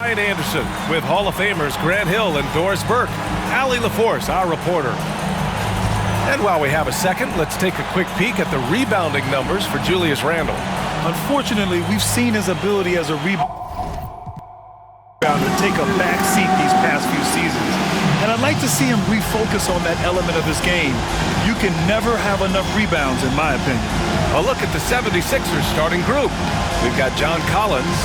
Ryan Anderson with Hall of Famers Grant Hill and Doris Burke. Allie LaForce, our reporter. And while we have a second, let's take a quick peek at the rebounding numbers for Julius Randle. Unfortunately, we've seen his ability as a rebounder take a back seat these past few seasons. And I'd like to see him refocus on that element of his game. You can never have enough rebounds, in my opinion. A look at the 76ers starting group. We've got John Collins.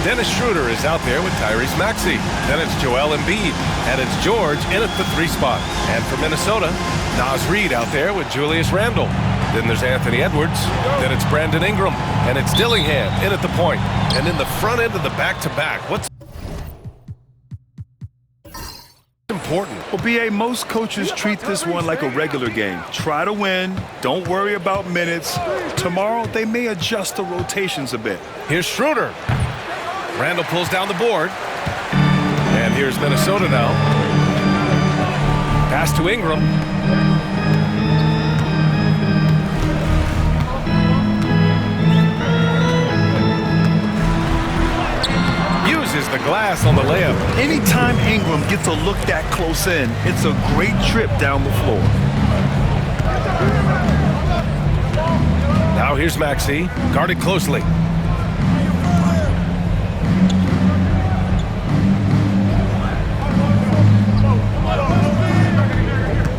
Dennis Schroeder is out there with Tyrese Maxey. Then it's Joel Embiid. And it's George in at the 3 spot. And for Minnesota, Naz Reid out there with Julius Randle. Then there's Anthony Edwards. Then it's Brandon Ingram. And it's Dillingham in at the point. And in the front end of the back-to-back. What's important? Well, B.A., most coaches treat this one like a regular game. Try to win. Don't worry about minutes. Tomorrow, they may adjust the rotations a bit. Here's Schroeder. Randle pulls down the board. And here's Minnesota now. Pass to Ingram. Uses the glass on the layup. Anytime Ingram gets a look that close in, it's a great trip down the floor. Now here's Maxey, guarded closely.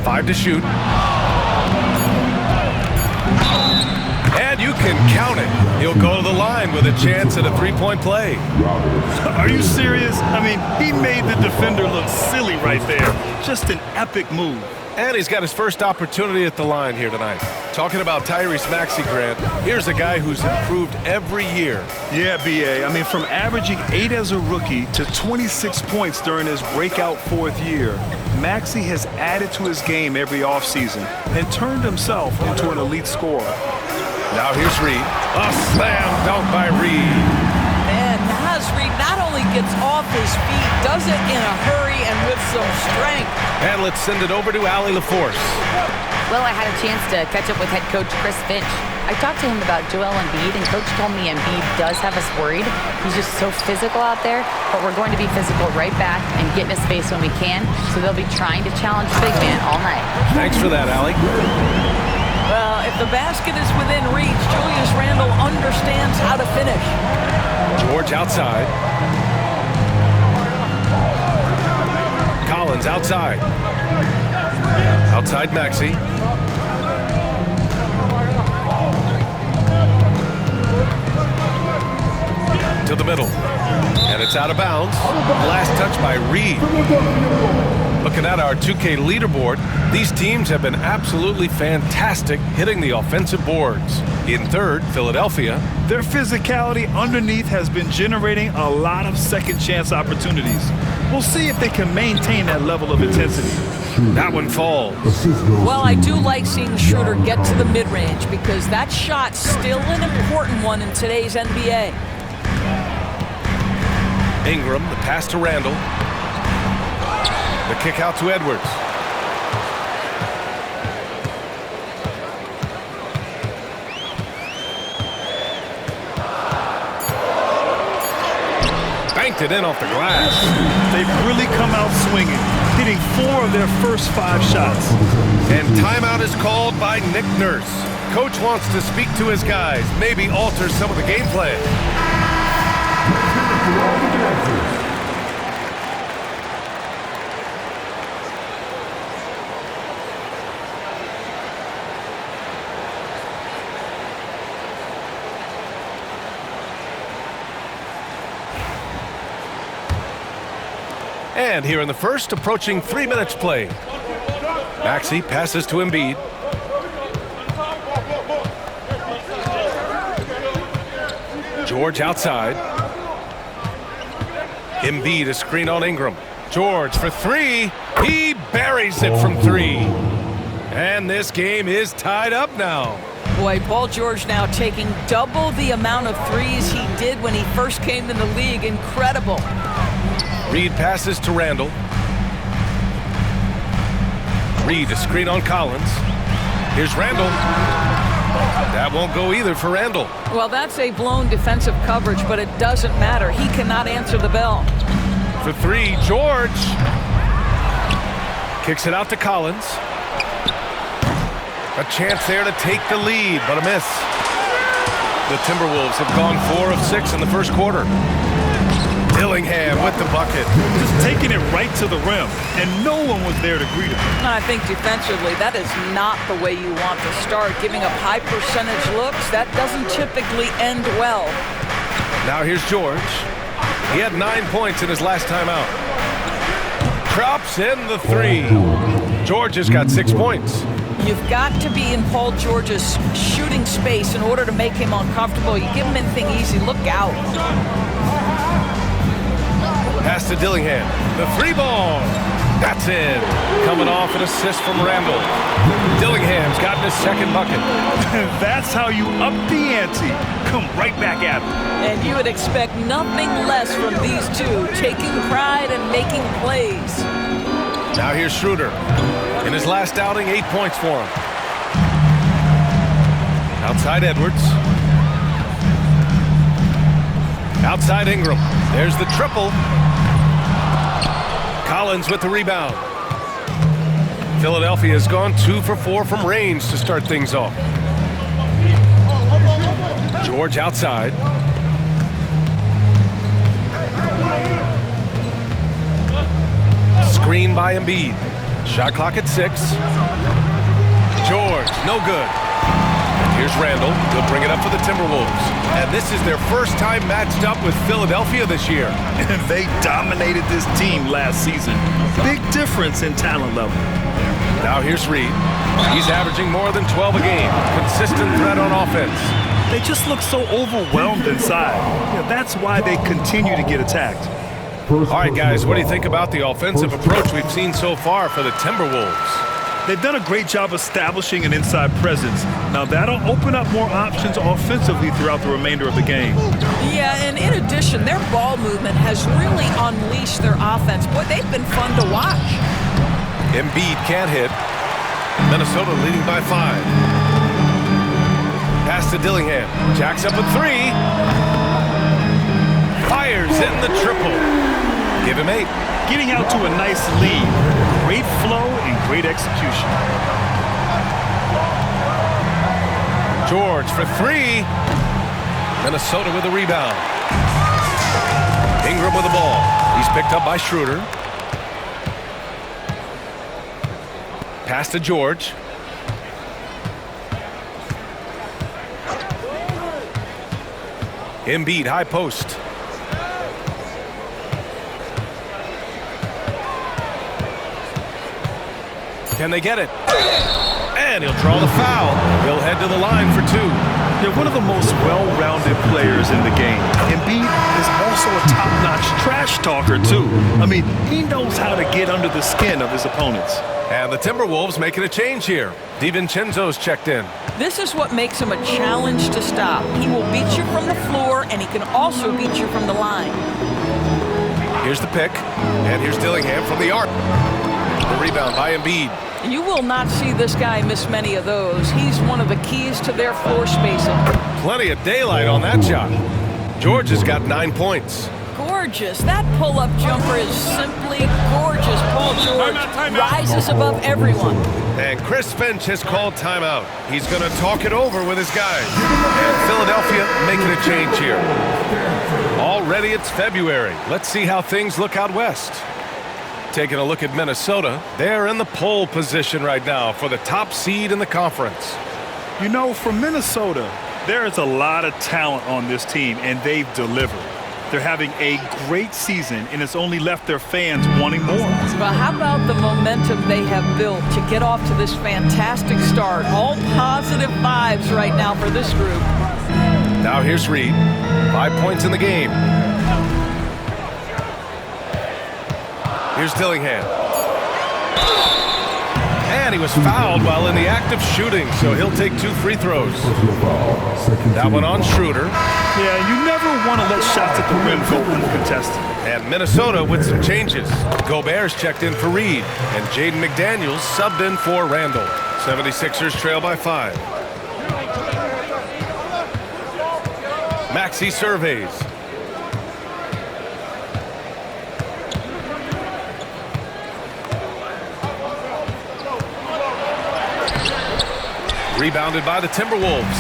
Five to shoot. And you can count it. He'll go to the line with a chance at a 3-point play. Are you serious? I mean, he made the defender look silly right there. Just an epic move. And he's got his first opportunity at the line here tonight. Talking about Tyrese Maxey, Grant, here's a guy who's improved every year. Yeah, B.A., I mean, from averaging 8 as a rookie to 26 points during his breakout 4th year, Maxey has added to his game every offseason and turned himself into an elite scorer. Now here's Reid. A slam dunk by Reid. And Naz Reid not only gets off his feet, does it in a hurry and with some strength. And let's send it over to Allie LaForce. Well, I had a chance to catch up with head coach Chris Finch. I talked to him about Joel Embiid, and coach told me Embiid does have us worried. He's just so physical out there, but we're going to be physical right back and get in his face when we can, so they'll be trying to challenge the big man all night. Thanks for that, Allie. Well, if the basket is within reach, Julius Randle understands how to finish. George outside. Collins outside. Outside Maxey. To the middle. And it's out of bounds. Last touch by Reid. Looking at our 2K leaderboard, these teams have been absolutely fantastic hitting the offensive boards. In third, Philadelphia. Their physicality underneath has been generating a lot of second chance opportunities. We'll see if they can maintain that level of intensity. That one falls. Well, I do like seeing Schroeder get to the mid-range because that shot's still an important one in today's NBA. Ingram, the pass to Randle. The kick out to Edwards. Banked it in off the glass. They've really come out swinging, hitting 4 of their first 5 shots. And timeout is called by Nick Nurse. Coach wants to speak to his guys, maybe alter some of the game plan. And here in the first, approaching 3 minutes played. Maxey passes to Embiid. George outside. Embiid a screen on Ingram. George for 3. He buries it from 3. And this game is tied up now. Boy, Paul George now taking double the amount of threes he did when he first came in the league. Incredible. Reid passes to Randle. Reid a screen on Collins. Here's Randle. That won't go either for Randle. Well, that's a blown defensive coverage, but it doesn't matter. He cannot answer the bell. for three. George kicks it out to Collins. A chance there to take the lead, but a miss. The Timberwolves have gone 4 of 6 in the first quarter. Dillingham with the bucket. Just taking it right to the rim, and no one was there to greet him. I think defensively, that is not the way you want to start. Giving up high percentage looks, that doesn't typically end well. Now here's George. He had 9 points in his last time out. Drops in the three. George has got 6 points. You've got to be in Paul George's shooting space in order to make him uncomfortable. You give him anything easy, look out. Pass to Dillingham. The three ball. That's in. Coming off an assist from Randall. Dillingham's gotten his second bucket. That's how you up the ante. Come right back at him. And you would expect nothing less from these two, taking pride and making plays. Now here's Schroeder. In his last outing, 8 points for him. Outside Edwards. Outside Ingram. There's the triple. Collins with the rebound. Philadelphia has gone 2 for 4 from range to start things off. George outside. Screen by Embiid. Shot clock at 6. George, no good. Here's Randall. He'll bring it up for the Timberwolves. And this is their first time matched up with Philadelphia this year. And they dominated this team last season. Big difference in talent level. Now here's Reed. He's averaging more than 12 a game. Consistent threat on offense. They just look so overwhelmed inside. That's why they continue to get attacked. All right, guys, what do you think about the offensive approach we've seen so far for the Timberwolves? They've done a great job establishing an inside presence. Now that'll open up more options offensively throughout the remainder of the game. Yeah, and in addition, their ball movement has really unleashed their offense. Boy, they've been fun to watch. Embiid can't hit. Minnesota leading by 5. Pass to Dillingham. Jacks up a 3. Fires in the triple. Give him 8. Getting out to a nice lead. Great flow and great execution. George for 3. Minnesota with a rebound. Ingram with the ball. He's picked up by Schroeder. Pass to George. Embiid, high post. Can they get it? And he'll draw the foul. He'll head to the line for 2. They're one of the most well-rounded players in the game. Embiid is also a top-notch trash talker, too. I mean, he knows how to get under the skin of his opponents. And the Timberwolves making a change here. DiVincenzo's checked in. This is what makes him a challenge to stop. He will beat you from the floor, and he can also beat you from the line. Here's the pick, and here's Dillingham from the arc. The rebound by Embiid. You will not see this guy miss many of those. He's one of the keys to their floor spacing. Plenty of daylight on that shot. George has got 9 points. Gorgeous. That pull-up jumper is simply gorgeous. Paul George rises above everyone. And Chris Finch has called timeout. He's going to talk it over with his guys. And Philadelphia making a change here. Already it's February. Let's see how things look out west. Taking a look at Minnesota, they're in the pole position right now for the top seed in the conference. You know, for Minnesota, there is a lot of talent on this team, and they've delivered. They're having a great season, and it's only left their fans wanting more. Well, how about the momentum they have built to get off to this fantastic start? All positive vibes right now for this group. Now here's Reed. 5 points in the game. Here's Dillingham. And he was fouled while in the act of shooting, so he'll take 2 free throws. That one on Schroeder. Yeah, you never want to let shots at the rim go uncontested. And Minnesota with some changes. Gobert's checked in for Reed, and Jaden McDaniels subbed in for Randall. 76ers trail by 5. Maxey surveys. Rebounded by the Timberwolves.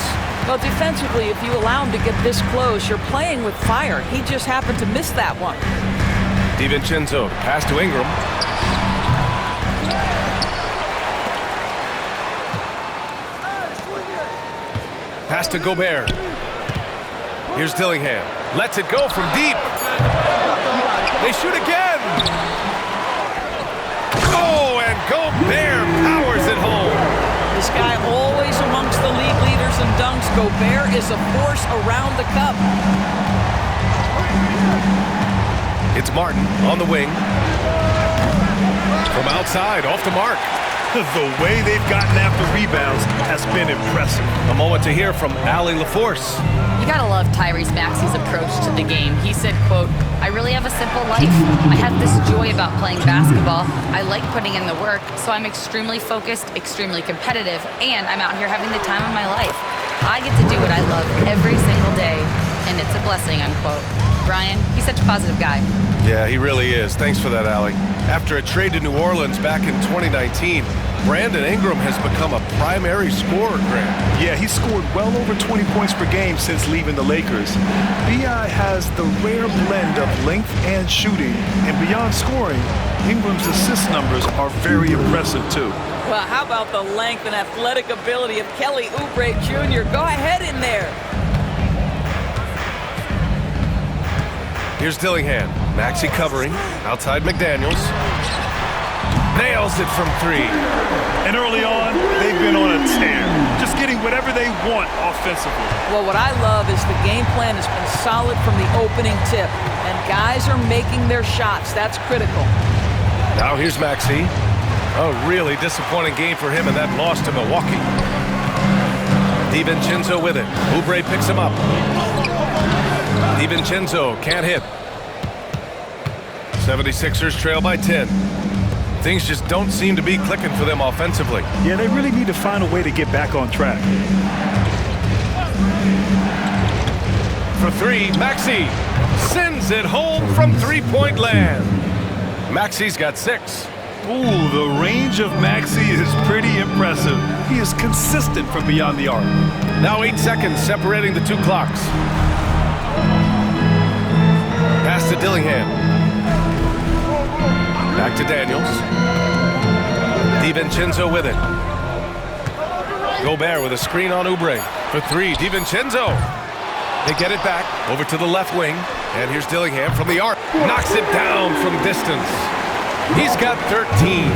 Well, defensively, if you allow him to get this close, you're playing with fire. He just happened to miss that one. DiVincenzo, pass to Ingram. Pass to Gobert. Here's Dillingham. Lets it go from deep. They shoot again. Oh, and Gobert powers it home. This guy always amongst the league leaders in dunks. Gobert is a force around the cup. It's Martin on the wing. From outside, off the mark. The way they've gotten after rebounds has been impressive. A moment to hear from Allie LaForce. You gotta love Tyrese Maxey's approach to the game. He said, quote, "I really have a simple life. I have this joy about playing basketball. I like putting in the work, so I'm extremely focused, extremely competitive, and I'm out here having the time of my life. I get to do what I love every single day, and it's a blessing," unquote. Brian, he's such a positive guy. Yeah, he really is. Thanks for that, Allie. After a trade to New Orleans back in 2019, Brandon Ingram has become a primary scorer, Grant. Yeah, he scored well over 20 points per game since leaving the Lakers. B.I. has the rare blend of length and shooting, and beyond scoring, Ingram's assist numbers are very impressive, too. Well, how about the length and athletic ability of Kelly Oubre Jr.? Go ahead in there. Here's Dillingham. Maxey covering. Outside McDaniels. Nails it from three. And early on, they've been on a tear. Just getting whatever they want offensively. Well, what I love is the game plan has been solid from the opening tip. And guys are making their shots. That's critical. Now here's Maxey. A really disappointing game for him in that loss to Milwaukee. DiVincenzo with it. Oubre picks him up. DiVincenzo can't hit. 76ers trail by 10. Things just don't seem to be clicking for them offensively. Yeah, they really need to find a way to get back on track. For three, Maxey sends it home from three-point land. Maxey's got 6. Ooh, the range of Maxey is pretty impressive. He is consistent from beyond the arc. Now 8 seconds separating the two clocks. Pass to Dillingham. Back to Daniels. DiVincenzo with it. Gobert with a screen on Oubre. For three, DiVincenzo. They get it back over to the left wing. And here's Dillingham from the arc. Knocks it down from distance. He's got 13.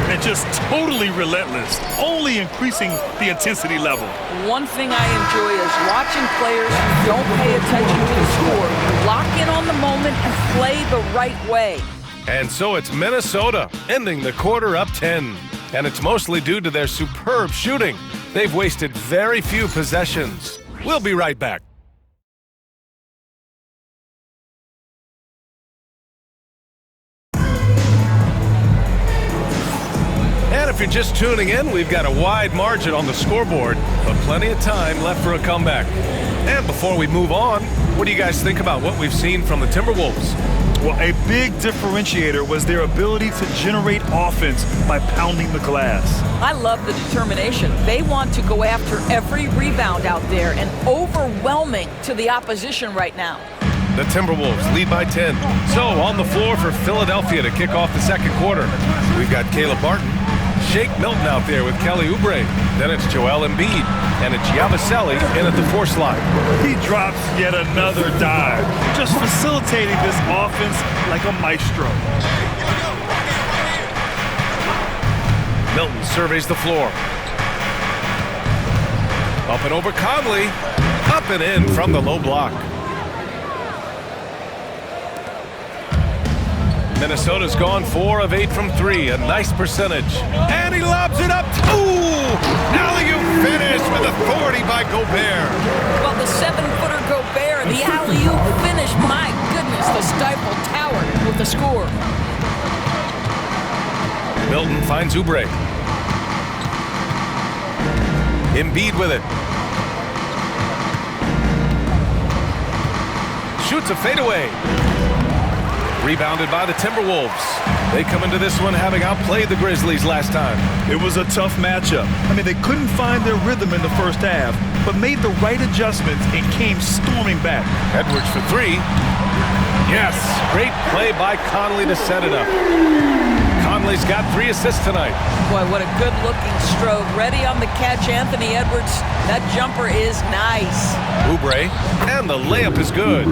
And just totally relentless, only increasing the intensity level. One thing I enjoy is watching players who don't pay attention to the score, lock in on the moment and play the right way. And so it's Minnesota ending the quarter up 10. And it's mostly due to their superb shooting. They've wasted very few possessions. We'll be right back. And if you're just tuning in, we've got a wide margin on the scoreboard, but plenty of time left for a comeback. And before we move on, what do you guys think about what we've seen from the Timberwolves? Well, a big differentiator was their ability to generate offense by pounding the glass. I love the determination. They want to go after every rebound out there and overwhelming to the opposition right now. The Timberwolves lead by 10. So on the floor for Philadelphia to kick off the second quarter. We've got Caleb Martin, Shake Milton out there with Kelly Oubre. Then it's Joel Embiid, and it's Yabusele in at the 4 slot. He drops yet another dive, just facilitating this offense like a maestro. Milton surveys the floor. Up and over Conley. Up and in from the low block. Minnesota's gone 4 of 8 from 3, a nice percentage. And he lobs it up. Ooh! Alley-oop finish with authority by Gobert. Well, the 7-footer Gobert, the alley-oop finish. My goodness, the stifled tower with the score. Milton finds Oubre. Embiid with it. Shoots a fadeaway. Rebounded by the Timberwolves. They come into this one having outplayed the Grizzlies last time. It was a tough matchup. I mean, they couldn't find their rhythm in the first half, but made the right adjustments and came storming back. Edwards for three. Yes, great play by Conley to set it up. Conley's got 3 assists tonight. Boy, what a good-looking stroke. Ready on the catch, Anthony Edwards. That jumper is nice. Oubre, and the layup is good.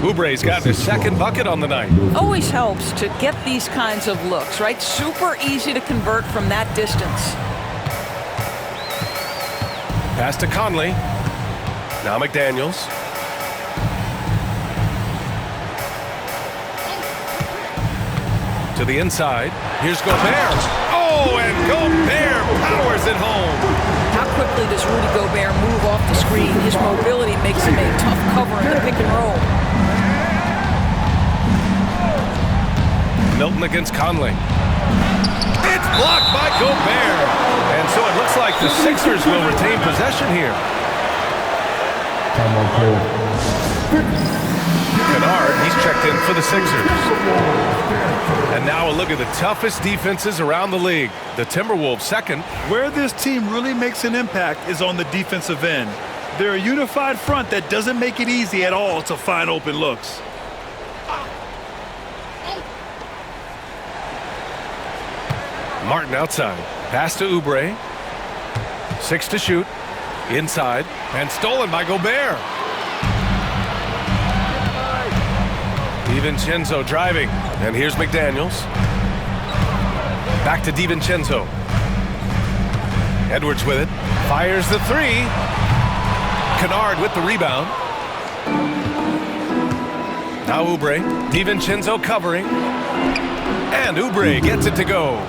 Oubre's got his second bucket on the night. Always helps to get these kinds of looks, right? Super easy to convert from that distance. Pass to Conley. Now McDaniels. To the inside. Here's Gobert. Oh, and Gobert powers it home. How quickly does Rudy Gobert move off the screen? His mobility makes him a tough cover in the pick and roll. Milton against Conley. It's blocked by Gobert. And so it looks like the Sixers will retain possession here. Kennard, he's checked in for the Sixers. And now a look at the toughest defenses around the league. The Timberwolves second. Where this team really makes an impact is on the defensive end. They're a unified front that doesn't make it easy at all to find open looks. Martin outside. Pass to Oubre. 6 to shoot. Inside. And stolen by Gobert. DiVincenzo driving. And here's McDaniels. Back to DiVincenzo. Edwards with it. Fires the 3. Kennard with the rebound. Now Oubre. DiVincenzo covering. And Oubre gets it to go.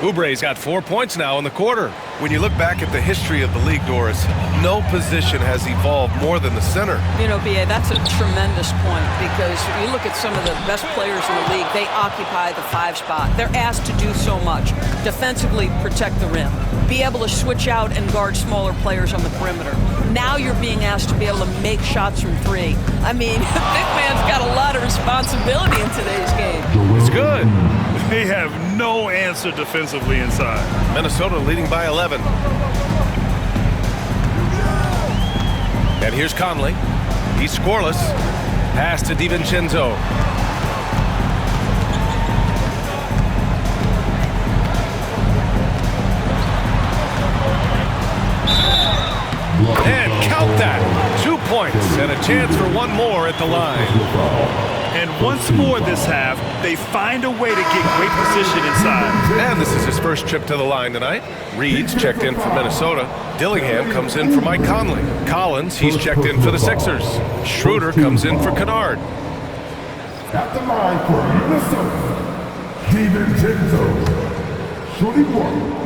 Oubre's got 4 points now in the quarter. When you look back at the history of the league, Doris, no position has evolved more than the center. You know, B.A., that's a tremendous point because you look at some of the best players in the league, they occupy the 5 spot. They're asked to do so much. Defensively, protect the rim. Be able to switch out and guard smaller players on the perimeter. Now you're being asked to be able to make shots from 3. I mean, big man's got a lot of responsibility in today's game. It's good. They have no answer defensively inside. Minnesota leading by 11. And here's Conley. He's scoreless. Pass to DiVincenzo. And count that. 2 points and a chance for one more at the line. And once more this half, they find a way to get great position inside. And this is his first trip to the line tonight. Reed's checked in for Minnesota. Dillingham comes in for Mike Conley. Collins, he's checked in for the Sixers. Schroeder comes in for Kennard. At the line for Minnesota, DiVincenzo, shooting 1.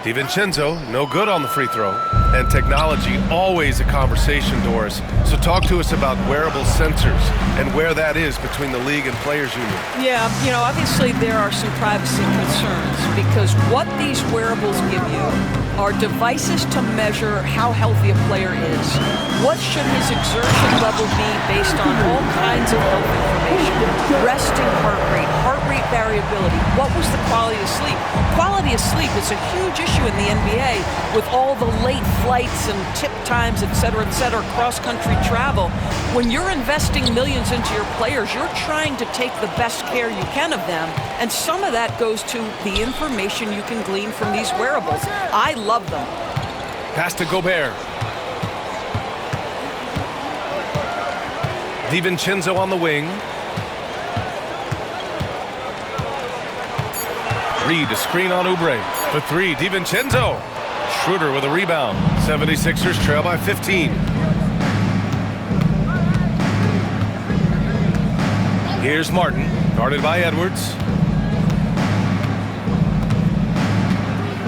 DiVincenzo, no good on the free throw. And technology, always a conversation, Doris. So talk to us about wearable sensors and where that is between the league and players union. Yeah, you know, obviously there are some privacy concerns because what these wearables give you are devices to measure how healthy a player is. What should his exertion level be based on all kinds of health information? Resting heart rate variability. What was the quality of sleep? Quality of sleep is a huge issue in the NBA with all the late flights and tip times, et cetera, cross-country travel. When you're investing millions into your players, you're trying to take the best care you can of them, and some of that goes to the information you can glean from these wearables. I love them. Pass to Gobert. DiVincenzo on the wing. Reed, a screen on Oubre. For 3, DiVincenzo. Schroeder with a rebound. 76ers trail by 15. Here's Martin, guarded by Edwards.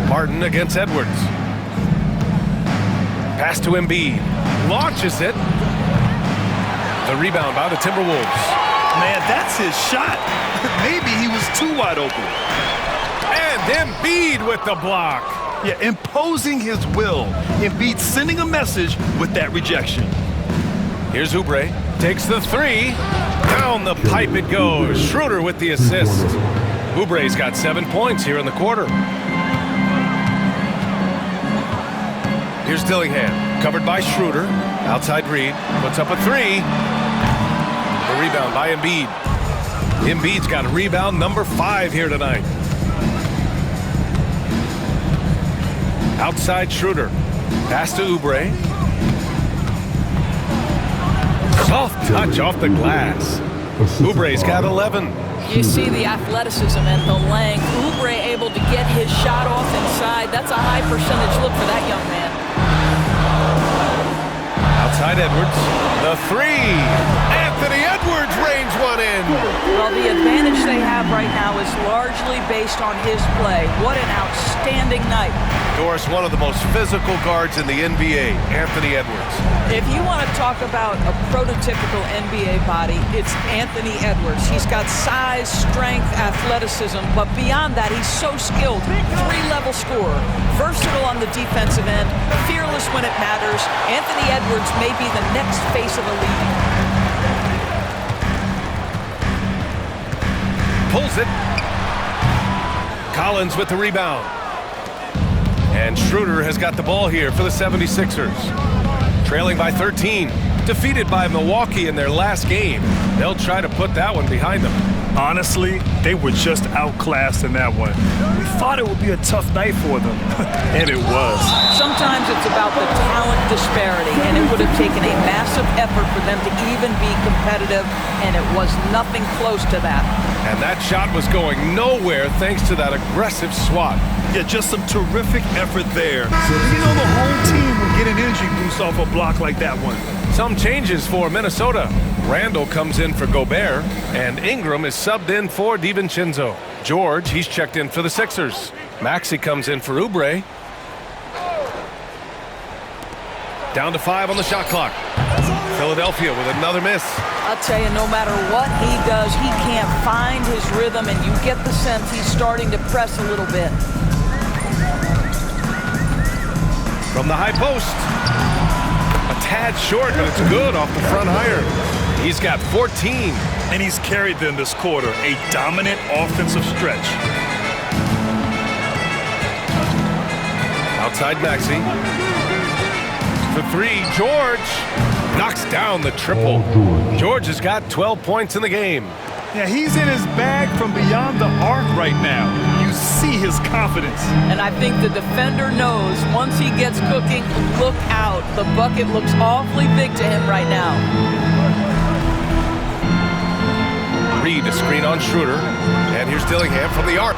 Martin against Edwards. Pass to Embiid. Launches it. The rebound by the Timberwolves. Man, that's his shot. Maybe he was too wide open. And Embiid with the block. Yeah, imposing his will. Embiid sending a message with that rejection. Here's Oubre. Takes the 3. Down the pipe it goes. Schroeder with the assist. Oubre's got 7 points here in the quarter. Here's Dillingham, covered by Schroeder. Outside Reed, puts up a three. The rebound by Embiid. Embiid's got a rebound number 5 here tonight. Outside Schroeder, pass to Oubre. Soft touch off the glass. Oubre's got 11. You see the athleticism and the length. Oubre able to get his shot off inside. That's a high percentage look for that young man. Outside Edwards, the three. Anthony Edwards rains one in. Well, the advantage they have right now is largely based on his play. What an outstanding night. Doris, one of the most physical guards in the NBA, Anthony Edwards. If you want to talk about a prototypical NBA body, it's Anthony Edwards. He's got size, strength, athleticism, but beyond that, he's so skilled. 3-level scorer, versatile on the defensive end, fearless when it matters. Anthony Edwards may be the next face of the league. Pulls it. Collins with the rebound. And Schroeder has got the ball here for the 76ers. Trailing by 13. Defeated by Milwaukee in their last game. They'll try to put that one behind them. Honestly, they were just outclassed in that one. We thought it would be a tough night for them, and it was. Sometimes it's about the talent disparity, and it would have taken a massive effort for them to even be competitive, and it was nothing close to that. And that shot was going nowhere thanks to that aggressive swat. Yeah, just some terrific effort there. You know, the whole team would get an energy boost off a block like that one. Some changes for Minnesota. Randall comes in for Gobert, and Ingram is subbed in for DiVincenzo. George, he's checked in for the Sixers. Maxey comes in for Oubre. Down to 5 on the shot clock. Philadelphia with another miss. I'll tell you, no matter what he does, he can't find his rhythm, and you get the sense he's starting to press a little bit. From the high post. A tad short, but it's good off the front iron. He's got 14. And he's carried them this quarter, a dominant offensive stretch. Outside Maxey. For 3, George knocks down the triple. George has got 12 points in the game. Yeah, he's in his bag from beyond the arc right now. You see his confidence. And I think the defender knows once he gets cooking, look out. The bucket looks awfully big to him right now. Reed a screen on Schroeder. And here's Dillingham from the arc.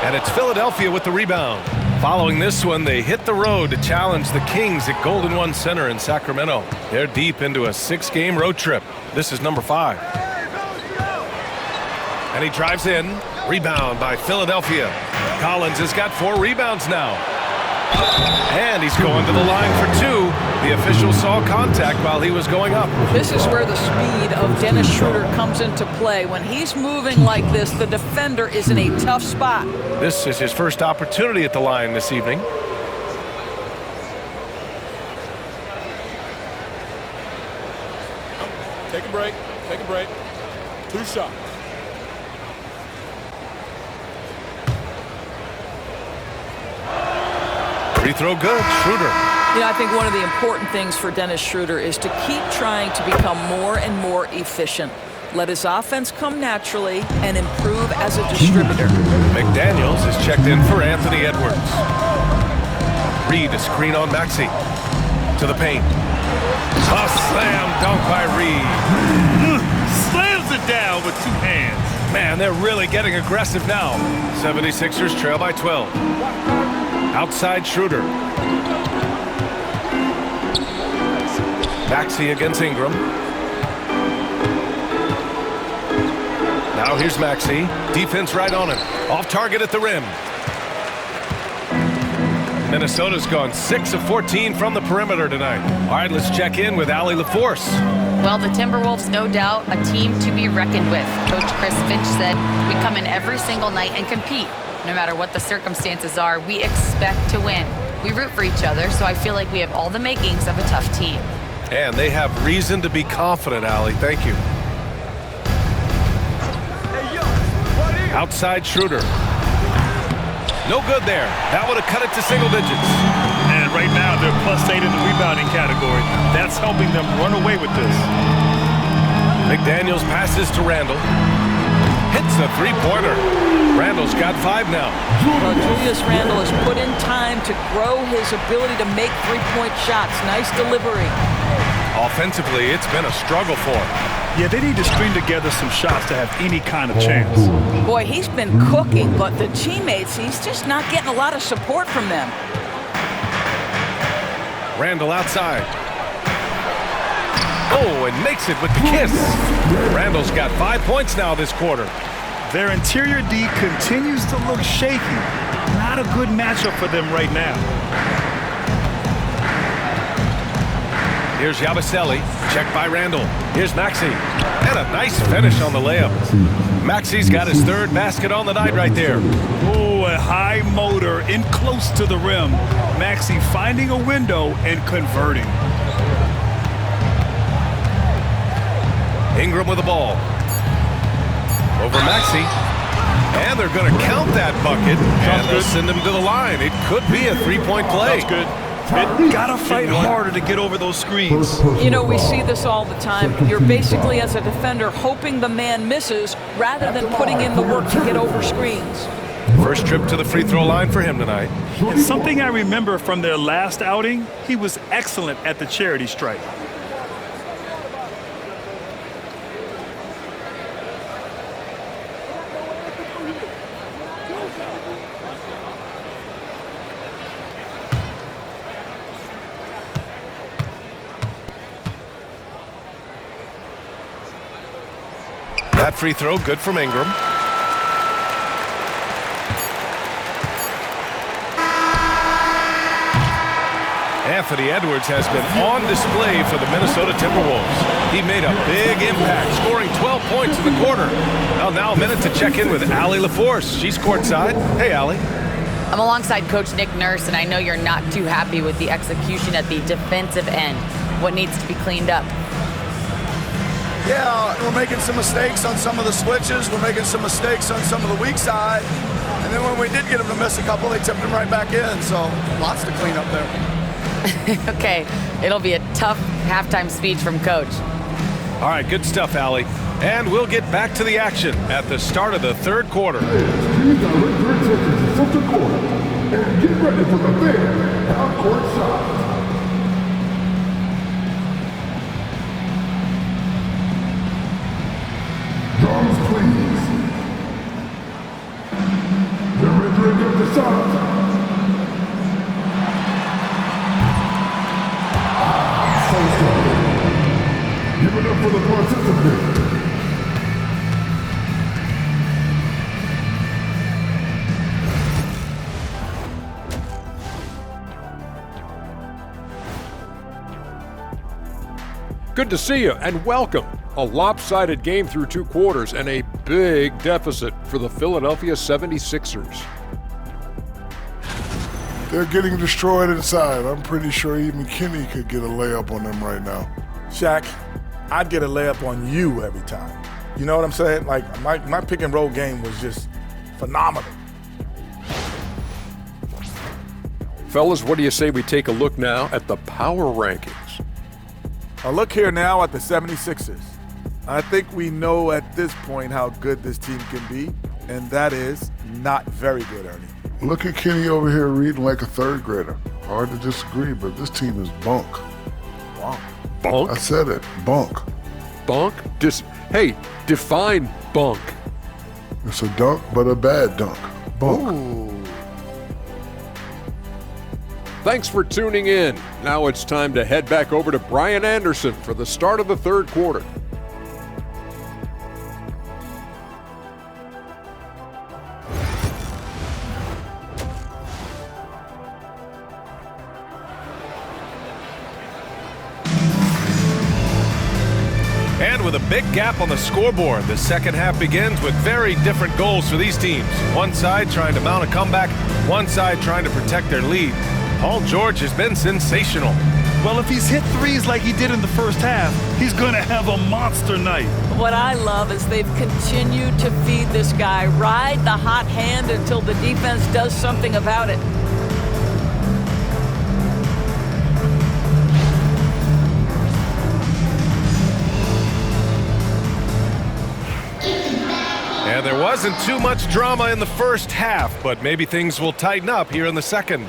And it's Philadelphia with the rebound. Following this one, they hit the road to challenge the Kings at Golden One Center in Sacramento. They're deep into a 6-game road trip. This is number 5. And he drives in. Rebound by Philadelphia. Collins has got 4 rebounds now. And he's going to the line for 2. The official saw contact while he was going up. This is where the speed of Dennis Schroeder comes into play. When he's moving like this, the defender is in a tough spot. This is his first opportunity at the line this evening. Take a break. Take a break. 2 shots. Free throw good. Schroeder. You know, I think one of the important things for Dennis Schroeder is to keep trying to become more and more efficient. Let his offense come naturally and improve as a distributor. McDaniels is checked in for Anthony Edwards. Reed a screen on Maxey. To the paint. A slam dunk by Reed. Slams it down with 2 hands. Man, they're really getting aggressive now. 76ers trail by 12. Outside Schroeder. Maxey against Ingram. Now here's Maxey. Defense right on him. Off target at the rim. Minnesota's gone 6 of 14 from the perimeter tonight. All right, let's check in with Allie LaForce. Well, the Timberwolves, no doubt, a team to be reckoned with. Coach Chris Finch said, we come in every single night and compete. No matter what the circumstances are, we expect to win. We root for each other, so I feel like we have all the makings of a tough team. And they have reason to be confident, Allie. Thank you. Outside Schroeder. No good there. That would have cut it to single digits. And right now they're +8 in the rebounding category. That's helping them run away with this. McDaniels passes to Randall. Hits the three-pointer. Randall's got 5 now. Well, Julius Randle has put in time to grow his ability to make three-point shots. Nice delivery. Offensively, it's been a struggle for him. Yeah, they need to string together some shots to have any kind of chance. Boy, he's been cooking, but the teammates, he's just not getting a lot of support from them. Randall outside. Oh, and makes it with the kiss. Randall's got 5 points now this quarter. Their interior D continues to look shaky. Not a good matchup for them right now. Here's Yabusele. Checked by Randall. Here's Maxey. And a nice finish on the layup. Maxey's got his 3rd basket on the night right there. Oh, a high motor in close to the rim. Maxey finding a window and converting. Ingram with the ball. Over Maxey. And they're going to count that bucket. And they'll send him to the line. It could be a 3-point play. That's good. Gotta fight harder to get over those screens. You know, we see this all the time. You're basically, as a defender, hoping the man misses rather than putting in the work to get over screens. First trip to the free throw line for him tonight. And something I remember from their last outing, he was excellent at the charity stripe. That free throw good from Ingram. Anthony Edwards has been on display for the Minnesota Timberwolves. He made a big impact, scoring 12 points in the quarter. Well, now a minute to check in with Allie LaForce. She's courtside. Hey, Allie. I'm alongside Coach Nick Nurse, and I know you're not too happy with the execution at the defensive end. What needs to be cleaned up? Yeah, we're making some mistakes on some of the switches. We're making some mistakes on some of the weak side. And then when we did get them to miss a couple, they tipped them right back in. So lots to clean up there. Okay, it'll be a tough halftime speech from Coach. All right, good stuff, Allie. And we'll get back to the action at the start of the 3rd quarter. These are the from the court. And get ready for the big half-court shot. Drums, please. The rendering of the shot. So strong. Give it up for the participant. Good to see you and welcome. A lopsided game through 2 quarters and a big deficit for the Philadelphia 76ers. They're getting destroyed inside. I'm pretty sure even Kenny could get a layup on them right now. Shaq, I'd get a layup on you every time. You know what I'm saying? Like, my pick and roll game was just phenomenal. Fellas, what do you say we take a look now at the power rankings? A look here now at the 76ers. I think we know at this point how good this team can be, and that is not very good, Ernie. Look at Kenny over here reading like a 3rd grader. Hard to disagree, but this team is bunk. Wow. Bunk? I said it, bunk. Bunk? Hey, define bunk. It's a dunk, but a bad dunk. Bunk. Ooh. Thanks for tuning in. Now it's time to head back over to Brian Anderson for the start of the 3rd quarter. And with a big gap on the scoreboard, the second half begins with very different goals for these teams. One side trying to mount a comeback, one side trying to protect their lead. Paul George has been sensational. Well, if he's hit threes like he did in the first half, he's going to have a monster night. What I love is they've continued to feed this guy, ride the hot hand until the defense does something about it. And there wasn't too much drama in the first half, but maybe things will tighten up here in the second.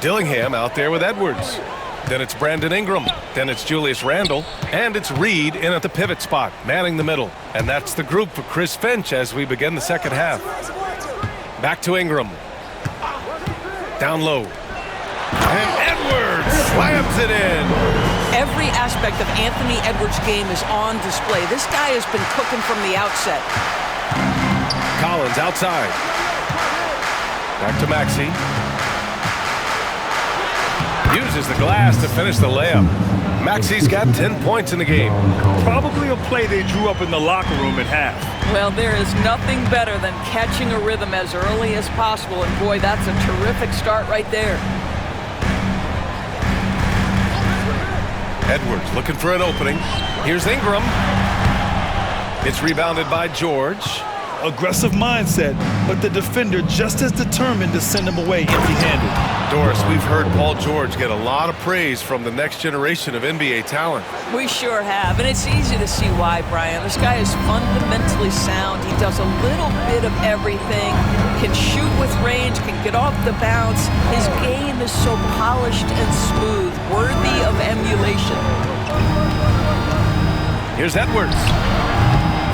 Dillingham out there with Edwards. Then it's Brandon Ingram. Then it's Julius Randle. And it's Reed in at the pivot spot, manning the middle. And that's the group for Chris Finch as we begin the second half. Back to Ingram. Down low. And Edwards slams it in. Every aspect of Anthony Edwards' game is on display. This guy has been cooking from the outset. Collins outside. Back to Maxey. Uses the glass to finish the layup. Maxey's got 10 points in the game. Probably a play they drew up in the locker room at half. Well, there is nothing better than catching a rhythm as early as possible, and boy, that's a terrific start right there. Edwards looking for an opening. Here's Ingram. It's rebounded by George. Aggressive mindset, but the defender just as determined to send him away empty-handed. Doris, we've heard Paul George get a lot of praise from the next generation of NBA talent. We sure have, and it's easy to see why, Brian. This guy is fundamentally sound. He does a little bit of everything, can shoot with range, can get off the bounce. His game is so polished and smooth, worthy of emulation. Here's Edwards.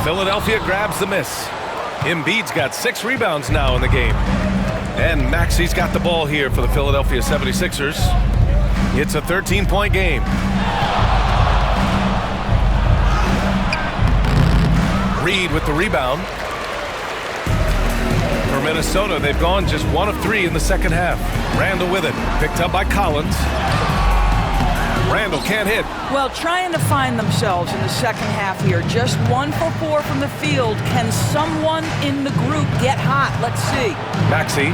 Philadelphia grabs the miss. Embiid's got 6 rebounds now in the game. And Maxey's got the ball here for the Philadelphia 76ers. It's a 13-point game. Reed with the rebound. For Minnesota, they've gone just 1 of 3 in the second half. Randle with it. Picked up by Collins. Randle can't hit. Well, trying to find themselves in the second half here. Just 1 for 4 from the field. Can someone in the group get hot? Let's see. Maxey.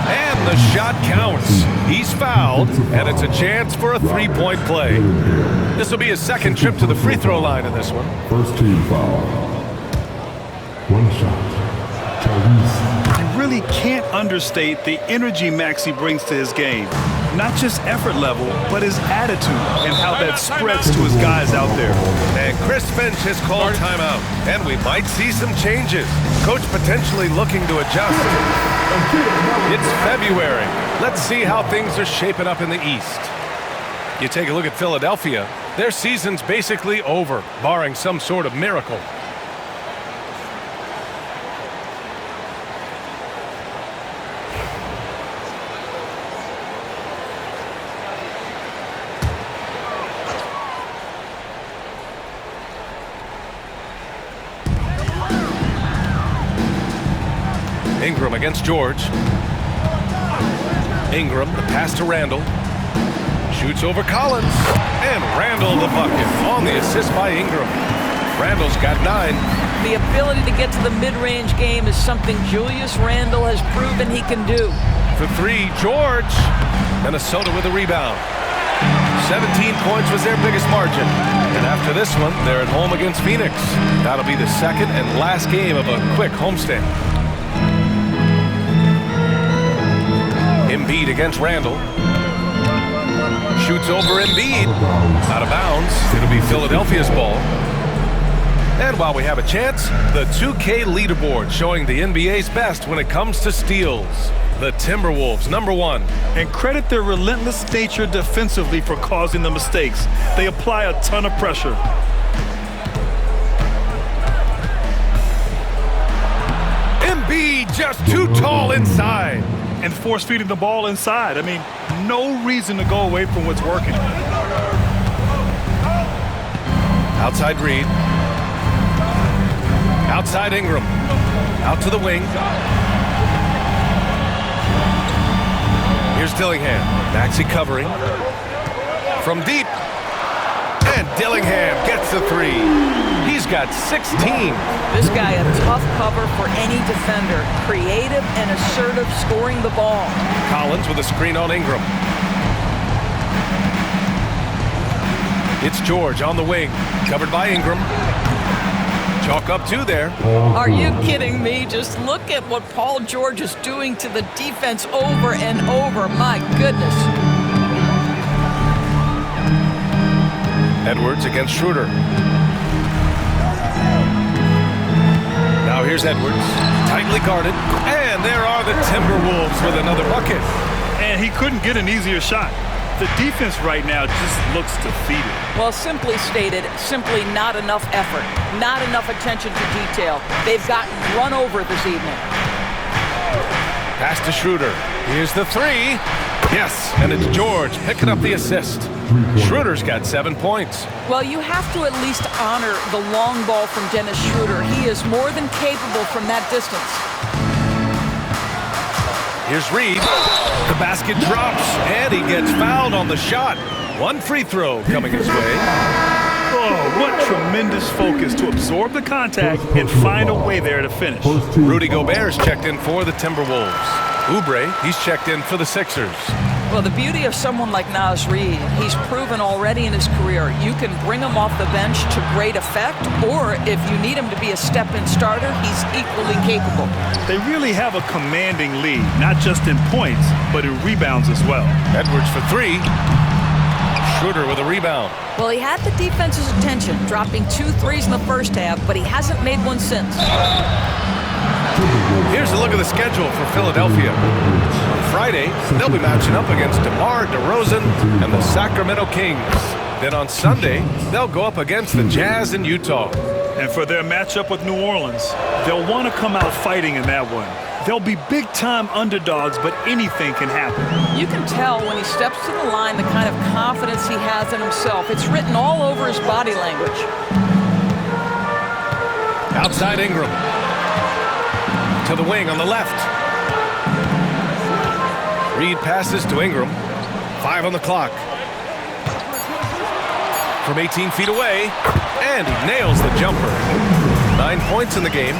And the shot counts. He's fouled, and it's a chance for a 3-point play. This will be his second trip to the free throw line in this one. First team foul. 1 shot. You really can't understate the energy Maxey brings to his game. Not just effort level, but his attitude and how that spreads to his guys out there. And Chris Finch has called timeout, and we might see some changes. Coach potentially looking to adjust. It's February. Let's see how things are shaping up in the East. You take a look at Philadelphia, their season's basically over, barring some sort of miracle. Ingram against George. Ingram, the pass to Randle. Shoots over Collins. And Randle the bucket on the assist by Ingram. Randle's got 9. The ability to get to the mid-range game is something Julius Randle has proven he can do. For 3, George. Minnesota with a rebound. 17 points was their biggest margin. And after this one, they're at home against Phoenix. That'll be the second and last game of a quick homestand. Embiid against Randle. Shoots over Embiid. Out of bounds. It'll be Philadelphia's ball. And while we have a chance, the 2K leaderboard showing the NBA's best when it comes to steals. The Timberwolves, number 1. And credit their relentless nature defensively for causing the mistakes. They apply a ton of pressure. Embiid just too tall inside. And force-feeding the ball inside. I mean, no reason to go away from what's working. Outside Reed. Outside Ingram. Out to the wing. Here's Dillingham. Maxey covering. From deep. And Dillingham gets the 3. He's got 16. This guy a tough cover for any defender. Creative and assertive scoring the ball. Collins with a screen on Ingram. It's George on the wing, covered by Ingram. Chalk up 2 there. Are you kidding me? Just look at what Paul George is doing to the defense over and over. My goodness. Edwards against Schroeder. Now here's Edwards, tightly guarded. And there are the Timberwolves with another bucket. And he couldn't get an easier shot. The defense right now just looks defeated. Well, simply stated, simply not enough effort, not enough attention to detail. They've gotten run over this evening. Pass to Schroeder. Here's the 3. Yes, and it's George picking up the assist. Schroeder's got 7 points. Well, you have to at least honor the long ball from Dennis Schroeder. He is more than capable from that distance. Here's Reed. The basket drops, and he gets fouled on the shot. 1 free throw coming his way. Oh, what tremendous focus to absorb the contact and find a way there to finish. Rudy Gobert's checked in for the Timberwolves. Oubre, he's checked in for the Sixers. Well, the beauty of someone like Naz Reid, he's proven already in his career, you can bring him off the bench to great effect, or if you need him to be a step-in starter, he's equally capable. They really have a commanding lead, not just in points, but in rebounds as well. Edwards for 3. Schroeder with a rebound. Well, he had the defense's attention, dropping 2 threes in the first half, but he hasn't made one since. Here's a look at the schedule for Philadelphia. On Friday, they'll be matching up against DeMar DeRozan and the Sacramento Kings. Then on Sunday, they'll go up against the Jazz in Utah. And for their matchup with New Orleans, they'll want to come out fighting in that one. They'll be big-time underdogs, but anything can happen. You can tell when he steps to the line the kind of confidence he has in himself. It's written all over his body language. Outside Ingram. To the wing on the left. Reed passes to Ingram. 5 on the clock. From 18 feet away, and he nails the jumper. 9 points in the game.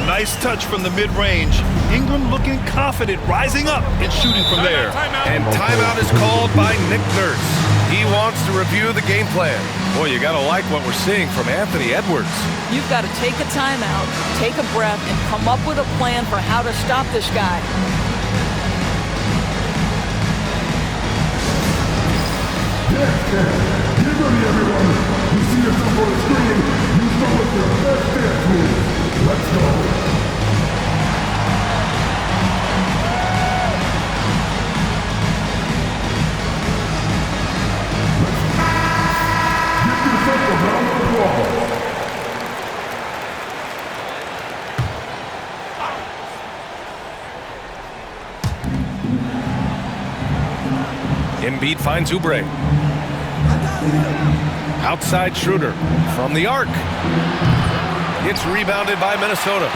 Nice touch from the mid-range. Ingram looking confident, rising up and shooting from there. And timeout is called by Nick Nurse. He wants to review the game plan. Boy, you gotta like what we're seeing from Anthony Edwards. You've got to take a timeout, take a breath, and come up with a plan for how to stop this guy. Get ready, everyone. You see yourself on the screen. You show us your best dance moves. Let's go. Give yourself a round of applause. Embiid finds Oubre. Outside Schroeder from the arc. It's rebounded by Minnesota.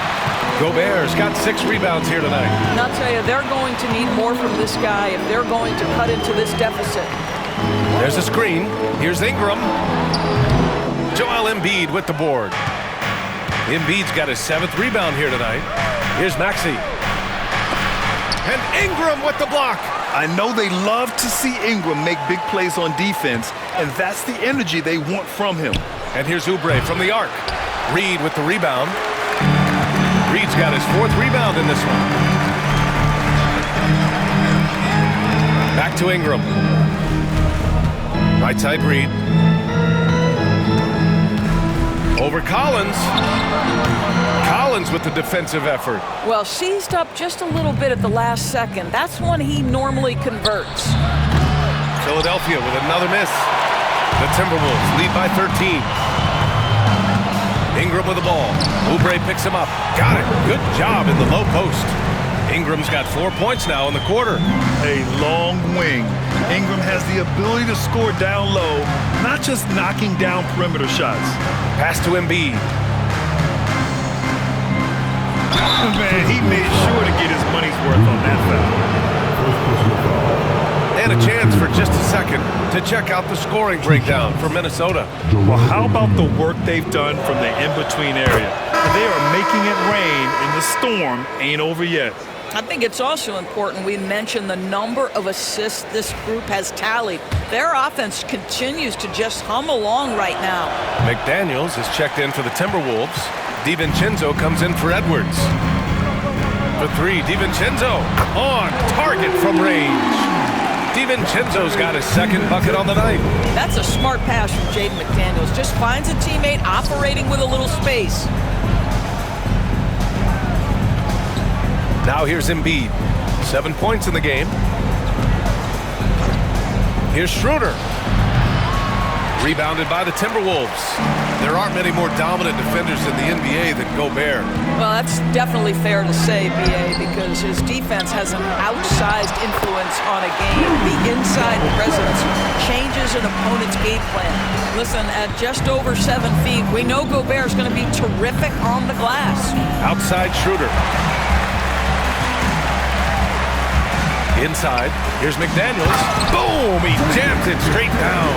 Gobert's got 6 rebounds here tonight. And I'll tell you, they're going to need more from this guy if they're going to cut into this deficit. There's a screen. Here's Ingram. Joel Embiid with the board. Embiid's got his 7th rebound here tonight. Here's Maxey. And Ingram with the block. I know they love to see Ingram make big plays on defense, and that's the energy they want from him. And here's Oubre from the arc. Reed with the rebound. Reed's got his 4th rebound in this one. Back to Ingram. Right side Reed. Over Collins. Collins with the defensive effort. Well, seized up just a little bit at the last second. That's when he normally converts. Philadelphia with another miss. The Timberwolves lead by 13. Ingram with the ball. Oubre picks him up. Got it. Good job in the low post. Ingram's got 4 points now in the quarter. A long wing. Ingram has the ability to score down low, not just knocking down perimeter shots. Pass to Embiid. Man, he made sure to get his money's worth on that foul. And a chance for just a second to check out the scoring breakdown for Minnesota. Well, how about the work they've done from the in-between area? They are making it rain, and the storm ain't over yet. I think it's also important we mention the number of assists this group has tallied. Their offense continues to just hum along right now. McDaniels is checked in for the Timberwolves. DiVincenzo comes in for Edwards. For three, DiVincenzo on target from range. DiVincenzo's got his second bucket on the night. That's a smart pass from Jaden McDaniels. Just finds a teammate operating with a little space. Now here's Embiid. 7 points in the game. Here's Schroeder. Rebounded by the Timberwolves. There aren't many more dominant defenders in the NBA than Gobert. Well, that's definitely fair to say, B.A., because his defense has an outsized influence on a game. The inside presence changes an opponent's game plan. Listen, at just over 7 feet, we know Gobert is going to be terrific on the glass. Outside Schroeder. Inside, here's McDaniels. Boom! He jams it straight down.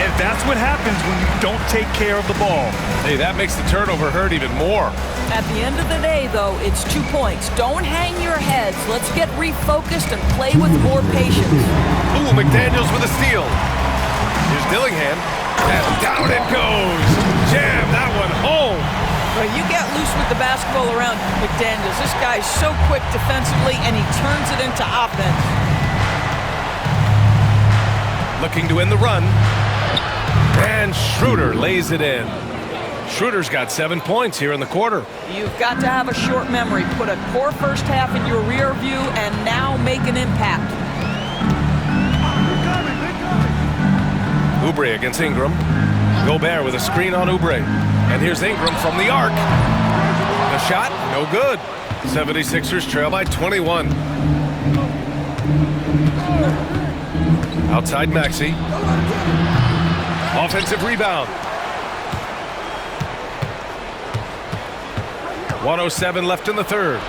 And that's what happens when you don't take care of the ball. Hey, that makes the turnover hurt even more. At the end of the day, though, it's 2 points. Don't hang your heads. Let's get refocused and play with more patience. Ooh, McDaniels with a steal. Here's Dillingham. And down it goes. Jam that one home. Well, you get loose with the basketball around McDaniels. This guy's so quick defensively, and he turns it into offense. Looking to end the run. And Schroeder lays it in. Schroeder's got 7 points here in the quarter. You've got to have a short memory. Put a poor first half in your rear view and now make an impact. Oubre against Ingram. Gobert with a screen on Oubre. And here's Ingram from the arc. The shot, no good. 76ers trail by 21. Outside Maxey. Offensive rebound. 1:07 left in the third.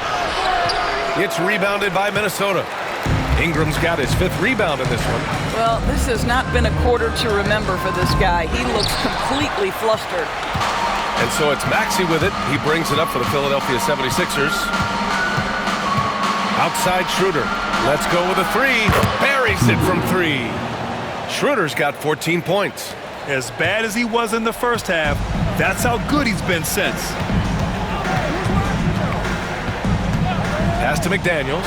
It's rebounded by Minnesota. Ingram's got his 5th rebound in this one. Well, this has not been a quarter to remember for this guy. He looks completely flustered. And so it's Maxey with it. He brings it up for the Philadelphia 76ers. Outside Schroeder. Let's go with a 3. Buries it from 3. Schroeder's got 14 points. As bad as he was in the first half, that's how good he's been since. Pass to McDaniels.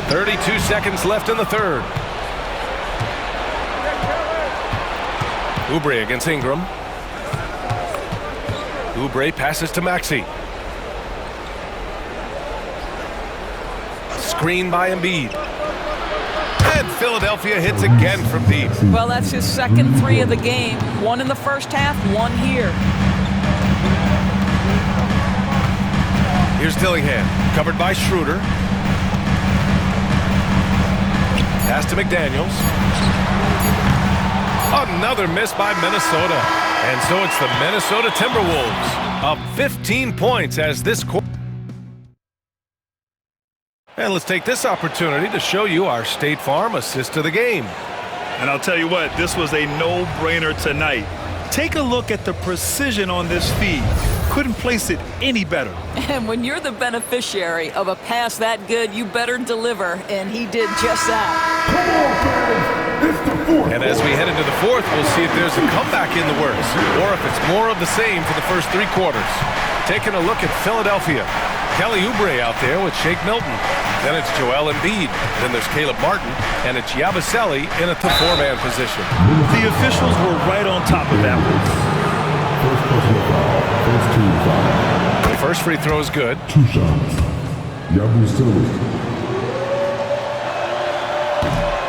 32 seconds left in the third. Oubre against Ingram. Oubre passes to Maxey. Screen by Embiid. And Philadelphia hits again from deep. Well, that's his second 3 of the game. 1 in the first half, 1 here. Here's Dillingham, covered by Schroeder. Pass to McDaniels. Another miss by Minnesota. And so it's the Minnesota Timberwolves up 15 points as this quarter. And let's take this opportunity to show you our State Farm assist of the game. And I'll tell you what, this was a no-brainer tonight. Take a look at the precision on this feed. Couldn't place it any better. And when you're the beneficiary of a pass that good, you better deliver, and he did just that. Come on, fans. It's the fourth. And as we head into the fourth, we'll see if there's a comeback in the works, or if it's more of the same for the first 3 quarters. Taking a look at Philadelphia. Kelly Oubre out there with Shake Milton. Then it's Joel Embiid. Then there's Caleb Martin. And it's Yabusele in at the 4-man position. The officials were right on top of that one. First personal foul. First team foul. The first free throw is good. 2 shots. Yabusele.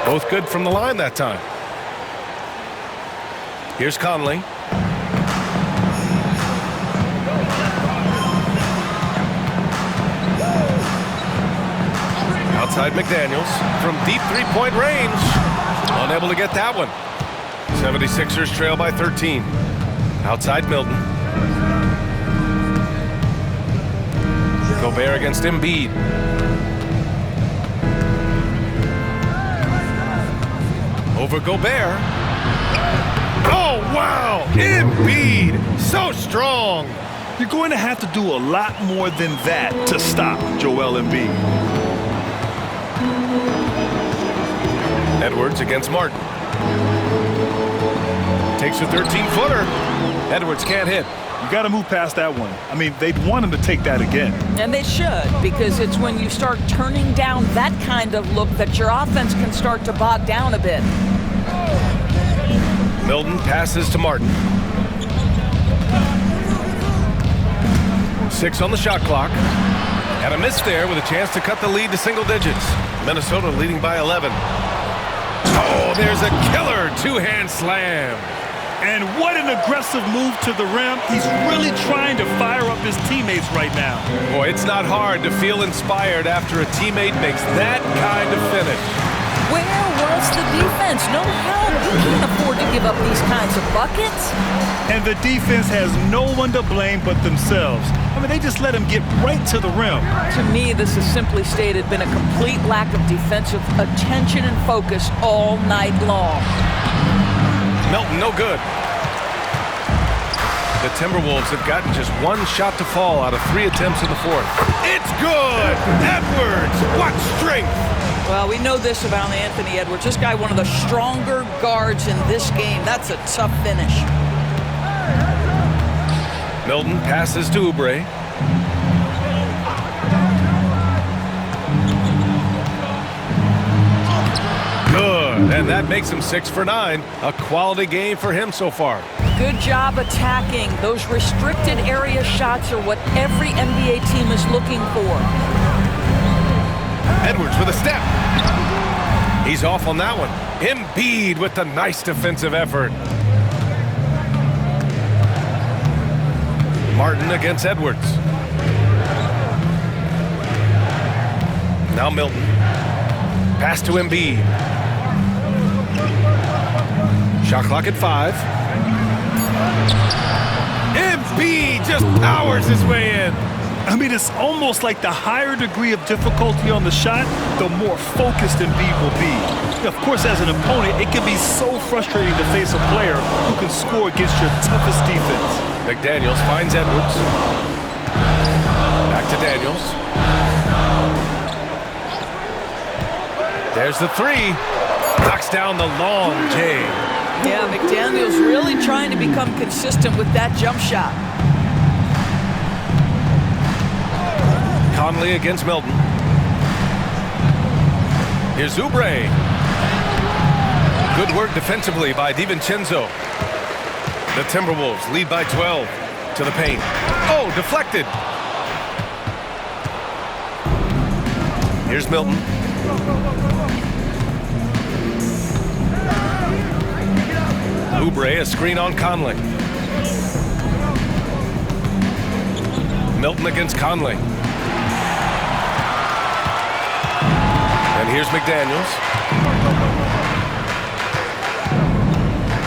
Both good from the line that time. Here's Conley. Outside McDaniels from deep 3-point range. Unable to get that one. 76ers trail by 13. Outside Milton. Gobert against Embiid. Over Gobert. Oh, wow! Embiid, so strong. You're going to have to do a lot more than that to stop Joel Embiid. Edwards against Martin. Takes a 13-footer. Edwards can't hit. You got to move past that one. I mean, they'd want him to take that again. And they should, because it's when you start turning down that kind of look that your offense can start to bog down a bit. Milton passes to Martin. 6 on the shot clock. And a miss there with a chance to cut the lead to single digits. Minnesota leading by 11. Oh, there's a killer two-hand slam. And what an aggressive move to the rim. He's really trying to fire up his teammates right now. Boy, it's not hard to feel inspired after a teammate makes that kind of finish. Where was the defense? No help. You can't afford to give up these kinds of buckets. And the defense has no one to blame but themselves. I mean, they just let him get right to the rim. To me, this has simply stated been a complete lack of defensive attention and focus all night long. Milton, no good. The Timberwolves have gotten just one shot to fall out of 3 attempts in the fourth. It's good! Edwards, what strength! Well, we know this about Anthony Edwards. This guy, one of the stronger guards in this game. That's a tough finish. Milton passes to Oubre. Good, and that makes him 6 for 9. A quality game for him so far. Good job attacking. Those restricted area shots are what every NBA team is looking for. Edwards with a step. He's off on that one. Embiid with the nice defensive effort. Martin against Edwards. Now Milton. Pass to Embiid. Shot clock at 5. Embiid just powers his way in. I mean, it's almost like the higher degree of difficulty on the shot, the more focused Embiid will be. Of course, as an opponent, it can be so frustrating to face a player who can score against your toughest defense. McDaniels finds Edwards. Back to Daniels. There's the 3. Knocks down the long J. Yeah, McDaniels really trying to become consistent with that jump shot. Conley against Milton. Here's Oubre. Good work defensively by DiVincenzo. The Timberwolves lead by 12 to the paint. Oh, deflected. Here's Milton. Oubre, a screen on Conley. Milton against Conley. And here's McDaniels.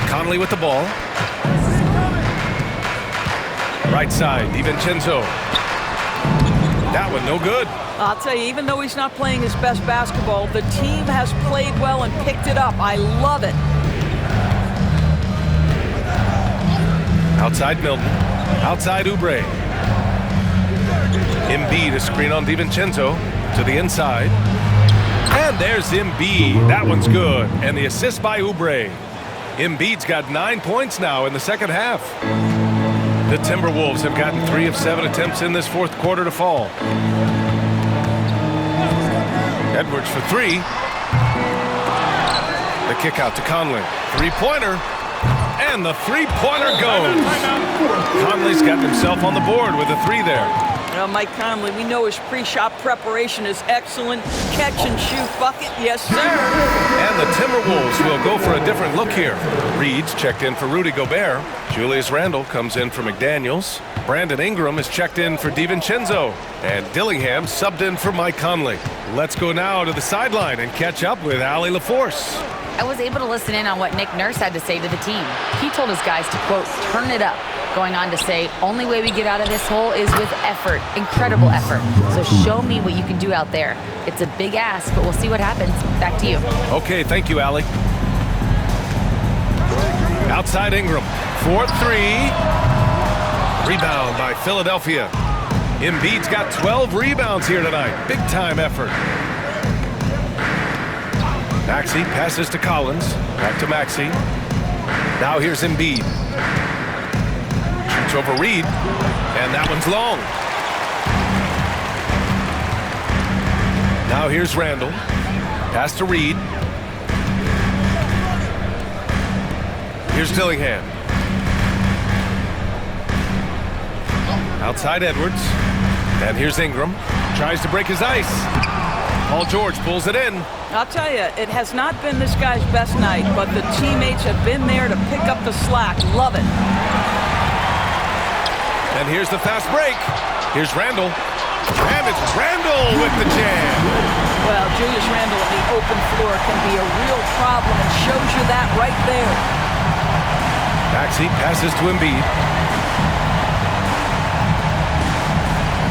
Conley with the ball. Right side, DiVincenzo. That one no good. I'll tell you, even though he's not playing his best basketball, the team has played well and picked it up. I love it. Outside Milton. Outside Oubre. Embiid, a screen on DiVincenzo to the inside. And there's Embiid. That one's good. And the assist by Oubre. Embiid's got 9 points now in the second half. The Timberwolves have gotten 3 of 7 attempts in this fourth quarter to fall. Edwards for 3. The kick out to Conley. 3-pointer. And the 3-pointer goes. Conley's got himself on the board with a 3 there. Well, Mike Conley, we know his pre-shot preparation is excellent. Catch and shoot bucket, yes, sir. And the Timberwolves will go for a different look here. Reed's checked in for Rudy Gobert. Julius Randle comes in for McDaniels. Brandon Ingram is checked in for DiVincenzo. And Dillingham subbed in for Mike Conley. Let's go now to the sideline and catch up with Allie LaForce. I was able to listen in on what Nick Nurse had to say to the team. He told his guys to, quote, turn it up, going on to say, only way we get out of this hole is with effort, incredible effort. So show me what you can do out there. It's a big ask, but we'll see what happens. Back to you. Okay, thank you, Allie. Outside Ingram, 4-3. Rebound by Philadelphia. Embiid's got 12 rebounds here tonight. Big time effort. Maxey passes to Collins. Back to Maxey. Now here's Embiid. Shoots over Reed. And that one's long. Now here's Randall. Pass to Reed. Here's Dillingham. Outside Edwards. And here's Ingram. Tries to break his ice. Paul George pulls it in. I'll tell you, it has not been this guy's best night, but the teammates have been there to pick up the slack. Love it. And here's the fast break. Here's Randall. And it's Randall with the jam. Well, Julius Randle on the open floor can be a real problem and shows you that right there. Maxey passes to Embiid.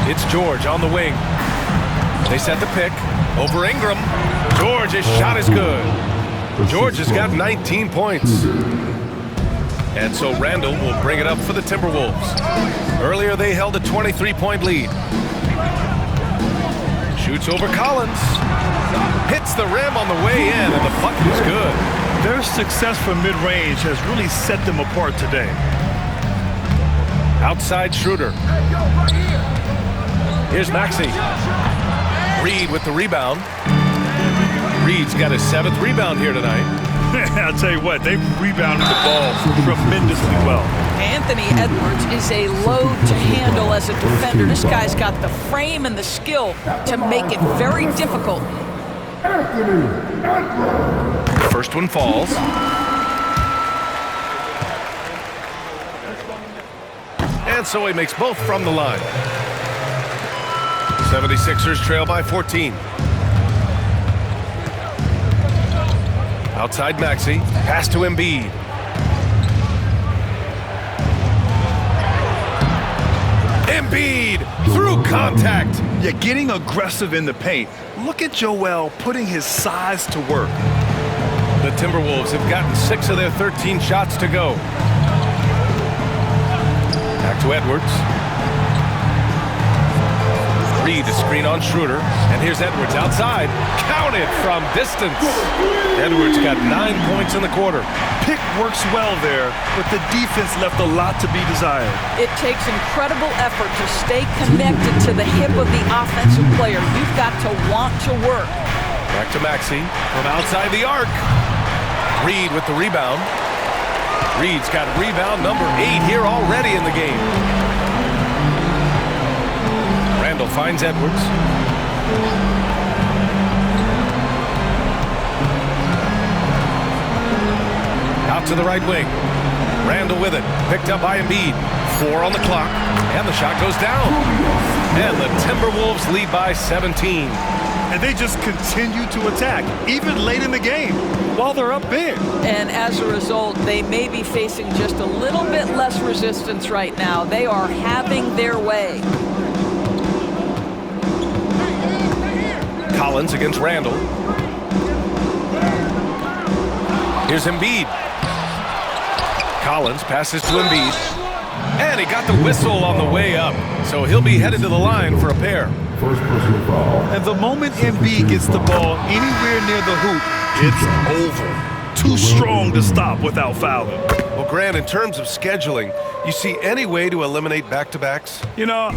It's George on the wing. They set the pick. Over Ingram. George's shot is good. George has got 19 points. And so Randall will bring it up for the Timberwolves. Earlier they held a 23-point lead. Shoots over Collins. Hits the rim on the way in, and the bucket is good. Their success from mid-range has really set them apart today. Outside Schroeder. Here's Maxey. Reed with the rebound. Reed's got his 7th rebound here tonight. I'll tell you what, they've rebounded the ball tremendously well. Anthony Edwards is a load to handle as a defender. This guy's got the frame and the skill to make it very difficult. First one falls. And so he makes both from the line. 76ers trail by 14. Outside Maxey. Pass to Embiid. Embiid through contact. Yeah, getting aggressive in the paint. Look at Joel putting his size to work. The Timberwolves have gotten 6 of their 13 shots to go. Back to Edwards. Reed to screen on Schroeder. And here's Edwards outside. Counted from distance. Edwards got 9 points in the quarter. Pick works well there, but the defense left a lot to be desired. It takes incredible effort to stay connected to the hip of the offensive player. You've got to want to work. Back to Maxey from outside the arc. Reed with the rebound. Reed's got rebound number 8 here already in the game. Randall finds Edwards. Out to the right wing. Randall with it. Picked up by Embiid. 4 on the clock. And the shot goes down. And the Timberwolves lead by 17. And they just continue to attack, even late in the game, while they're up big. And as a result, they may be facing just a little bit less resistance right now. They are having their way. Collins against Randall. Here's Embiid. Collins passes to Embiid. And he got the whistle on the way up. So he'll be headed to the line for a pair. First personal foul. And the moment Embiid gets the ball anywhere near the hoop, it's over. Too strong to stop without fouling. Well, Grant, in terms of scheduling, you see any way to eliminate back-to-backs? You know,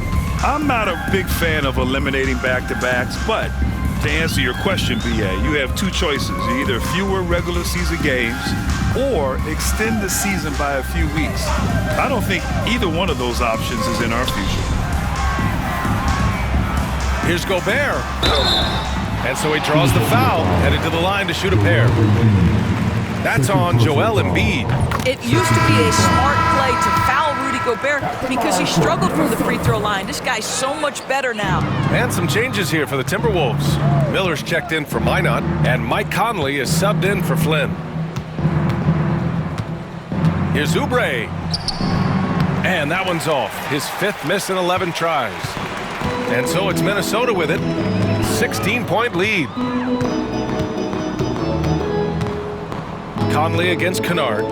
I'm not a big fan of eliminating back-to-backs, but to answer your question, B.A., you have 2 choices. Either fewer regular season games or extend the season by a few weeks. I don't think either one of those options is in our future. Here's Gobert. And so he draws the foul, headed to the line to shoot a pair. That's on Joel Embiid. It used to be a smart play to foul Rudy Gobert because he struggled from the free throw line. This guy's so much better now. And some changes here for the Timberwolves. Miller's checked in for Minot, and Mike Conley is subbed in for Flynn. Here's Oubre. And that one's off. His 5th miss in 11 tries. And so it's Minnesota with it. 16-point lead. Conley against Kennard.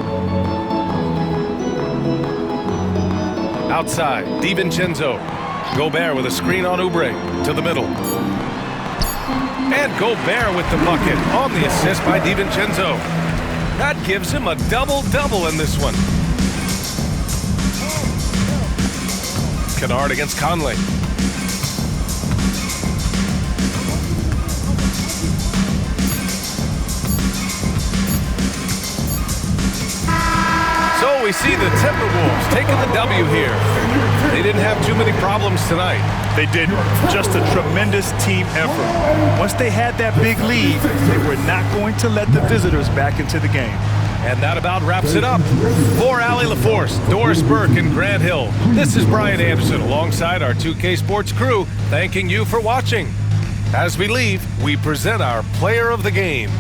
Outside, DiVincenzo. Gobert with a screen on Oubre to the middle. And Gobert with the bucket on the assist by DiVincenzo. That gives him a double-double in this one. Kennard against Conley. So we see the Timberwolves taking the W here. They didn't have too many problems tonight. They didn't. Just a tremendous team effort. Once they had that big lead, they were not going to let the visitors back into the game. And that about wraps it up. For Allie LaForce, Doris Burke, and Grant Hill, this is Brian Anderson alongside our 2K Sports crew, thanking you for watching. As we leave, we present our player of the game.